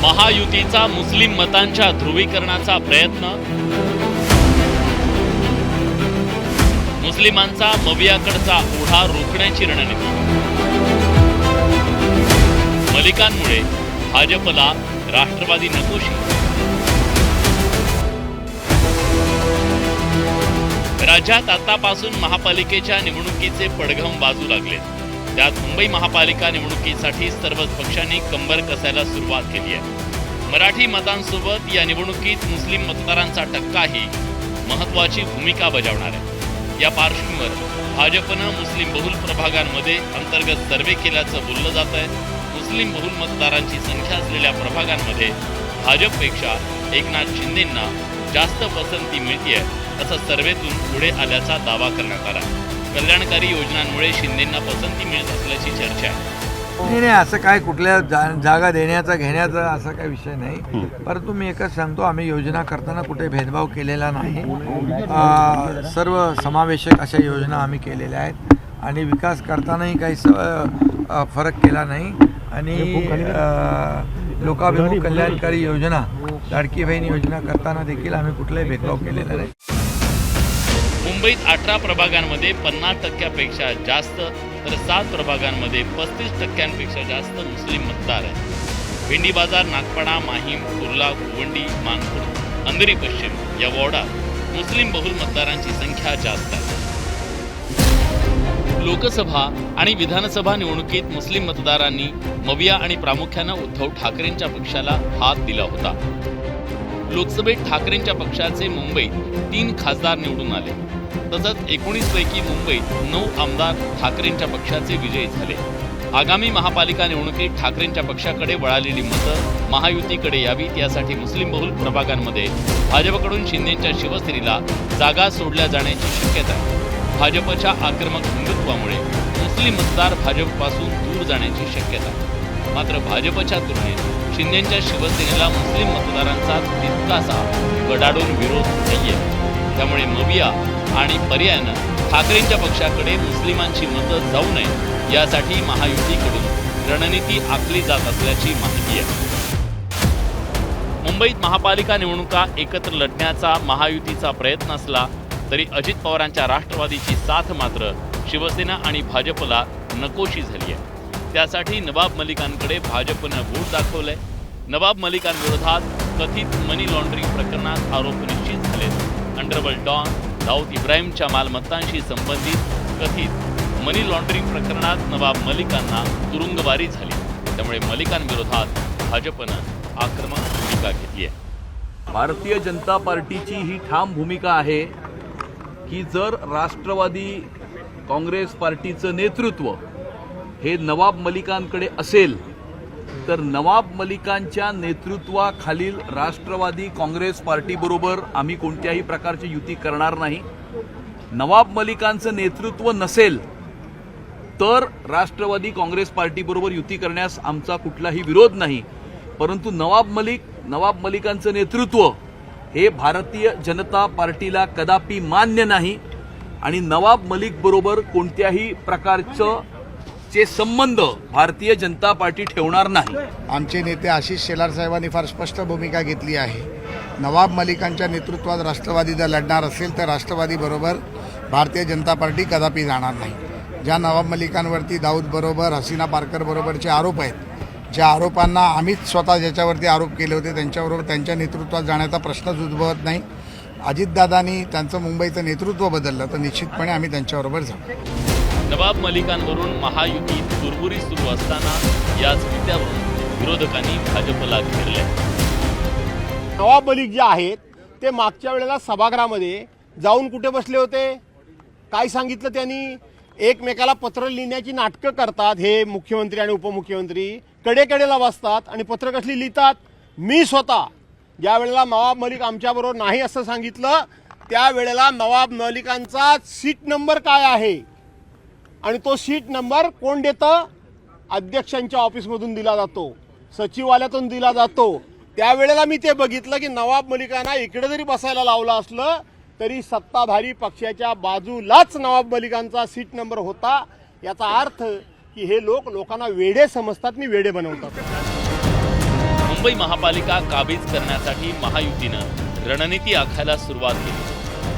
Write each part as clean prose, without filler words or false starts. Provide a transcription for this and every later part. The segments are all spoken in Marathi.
महायुतीचा मुस्लिम मतांच्या ध्रुवीकरणाचा प्रयत्न, मुस्लिमांचा मवियाकडचा ओढा रोखण्याची रणनीती, मलिकांमुळे भाजपला राष्ट्रवादी नकोशी, राज्यात आतापासून महापालिकेच्या निवडणुकीचे पडघम वाजू लागले। त्यात मुंबई महापालिका निवडणुकीसाठी सर्वच पक्षांनी कंबर कसायला सुरुवात केली आहे। मराठी मतांसोबत या निवडणुकीत मुस्लिम मतदारांचा टक्काही महत्त्वाची भूमिका बजावणार आहे। या पार्श्वभूमीवर भाजपनं मुस्लिम बहुल प्रभागांमध्ये अंतर्गत सर्वे केल्याचं बोललं जात आहे। मुस्लिम बहुल मतदारांची संख्या असलेल्या प्रभागांमध्ये भाजपपेक्षा एकनाथ शिंदेंना जास्त पसंती मिळते असं सर्वेतून पुढे आल्याचा दावा करण्यात आला। कल्याणकारी योजनांमुळे शिंदेंना पसंती मिळत असल्याची चर्चा आहे। नाही, असं काय कुठल्या जागा देण्याचा घेण्याचा असा काही विषय नाही। परंतु मी एकच सांगतो, आम्ही योजना करताना कुठे भेदभाव केलेला नाही। सर्व समावेशक अशा योजना आम्ही केलेल्या आहेत आणि विकास करतानाही काही फरक केला नाही। आणि लोकाभिमुख कल्याणकारी योजना, लाडकी बहीण योजना करताना देखील आम्ही कुठलाही भेदभाव केलेला नाही। मुंबईत 18 प्रभागांमध्ये 50% जास्त तर 7 प्रभागांमध्ये 35% जास्त मुस्लिम मतदार आहेत। भेंडी बाजार, नागपाडा, माहीम, कुर्ला, गोवंडी, मानपूर, अंधेरी पश्चिम या वॉर्डात मुस्लिम बहुल मतदारांची संख्या जास्त आहे। लोकसभा आणि विधानसभा निवडणुकीत मुस्लिम मतदारांनी मविया आणि प्रामुख्यानं उद्धव ठाकरेंच्या पक्षाला हात दिला होता। लोकसभेत ठाकरेंच्या पक्षाचे मुंबईत 3 खासदार निवडून आले। तसंच 19 पैकी मुंबईत 9 आमदार ठाकरेंच्या पक्षाचे विजयी झाले। आगामी महापालिका निवडणुकीत ठाकरेंच्या पक्षाकडे वळालेली मतं महायुतीकडे यावीत यासाठी मुस्लिम बहुल प्रभागांमध्ये भाजपकडून शिंदेंच्या शिवसेनेला जागा सोडल्या जाण्याची शक्यता आहे। भाजपच्या आक्रमक हिंदुत्वामुळे मुस्लिम मतदार भाजपपासून दूर जाण्याची शक्यता आहे। मात्र भाजपच्या तुलनेत शिंदेंच्या शिवसेनेला मुस्लिम मतदारांचा तितकासा गडाडून विरोध नाहीये। त्यामुळे मविया आणि पर्यायानं ठाकरेंच्या पक्षाकडे मुस्लिमांची मतं जाऊ नये यासाठी महायुतीकडून रणनीती आखली जात असल्याची माहिती आहे। मुंबईत महापालिका निवडणुका एकत्र लढण्याचा महायुतीचा प्रयत्न असला तरी अजित पवारांच्या राष्ट्रवादीची साथ मात्र शिवसेना आणि भाजपला नकोशी झाली आहे। त्यासाठी नवाब मलिकांकडे भाजपनं बोट दाखवलंय। नवाब मलिकांविरोधात कथित मनी लॉन्ड्रिंग प्रकरणात आरोप निश्चित झालेत। अंडरवर्ल्ड डॉन दाऊद इब्राहिमच्या मालमत्तांशी संबंधित कथित मनी लॉन्ड्रिंग प्रकरणात नवाब मलिकांना तुरुंगवारी झाली। त्यामुळे मलिकांविरोधात भाजपनं आक्रमक भूमिका घेतली आहे। भारतीय जनता पार्टीची ही ठाम भूमिका आहे की जर राष्ट्रवादी काँग्रेस पार्टीचं नेतृत्व हे नवाब मलिकांकडे असेल तर नवाब मलिकांच्या नेतृत्वाखालील राष्ट्रवादी काँग्रेस पार्टीबरोबर आम्ही कोणत्याही प्रकारची युती करणार नाही। नवाब मलिकांचं नेतृत्व नसेल तर राष्ट्रवादी काँग्रेस पार्टीबरोबर युती करण्यास आमचा कुठलाही विरोध नाही। परंतु नवाब मलिकांचं नेतृत्व हे भारतीय जनता पार्टीला कदापि मान्य नाही आणि नवाब मलिक बरोबर कोणत्याही प्रकारचं संबंध भारतीय जनता पार्टी ठेवणार नाही। आमचे नेते आशिष शेलार साहेबांनी फार स्पष्ट भूमिका घेतली आहे। नवाब मलिकांच्या नेतृत्वात राष्ट्रवादी जर लढणार असेल तर राष्ट्रवादी बरोबर भारतीय जनता पार्टी कदापि जाणार नाही। ज्या नवाब मलिकांवरती दाऊद बरोबर, हसीना पारकर बरोबरचे आरोप आहेत, ज्या आरोपांना आम्हीच स्वतः ज्याच्यावरती आरोप केले होते त्यांच्याबरोबर त्यांच्या नेतृत्वात जाण्याचा प्रश्नच उद्भवत नाही। अजितदादांनी त्यांचं मुंबईचं नेतृत्व बदललं तर निश्चितपणे आम्ही त्यांच्याबरोबर जाऊ। नवाब मलिकांवरून महायुतीत कुरबुरी सुरू असताना याच मुद्द्यावरून विरोधकांनी भाजपला घेरले। नवाब मलिक जे आहेत ते मागच्या वेळेला सभागृहामध्ये जाऊन कुठे बसले होते, काय सांगितलं त्यांनी? एकमेकाला पत्र लिहिण्याची नाटकं करतात हे मुख्यमंत्री आणि उपमुख्यमंत्री, कडेकडेला बसतात आणि पत्र कसली लिहितात। मी स्वतः ज्या वेळेला नवाब मलिक आमच्याबरोबर नाही असं सांगितलं त्यावेळेला नवाब मलिकांचा सीट नंबर काय आहे आणि तो सीट नंबर कोण देतं? अध्यक्षांच्या ऑफिसमधून दिला जातो, सचिवालयातून दिला जातो। त्यावेळेला मी ते बघितलं की नवाब मलिकांना इकडे जरी बसायला लावलं असलं तरी सत्ताधारी पक्षाच्या बाजूलाच नवाब मलिकांचा सीट नंबर होता। याचा अर्थ की हे लोकांना वेडे समजतात, मी वेडे बनवतात। मुंबई महापालिका काबीज करण्यासाठी महायुतीनं रणनीती आखायला सुरुवात केली।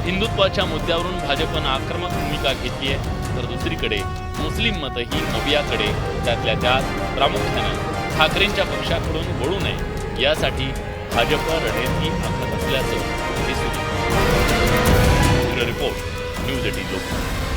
हिंदुत्वाच्या मुद्द्यावरून भाजपनं आक्रमक भूमिका घेतली आहे, तर दुसरीकडे मुस्लिम मतही मोबियाकडे, त्यातल्या त्यात प्रामुख्यानं ठाकरेंच्या पक्षाकडून वळू नये यासाठी भाजप रणनीती आखत असल्याचं दिसून येतं। Report news 18 Lokmat.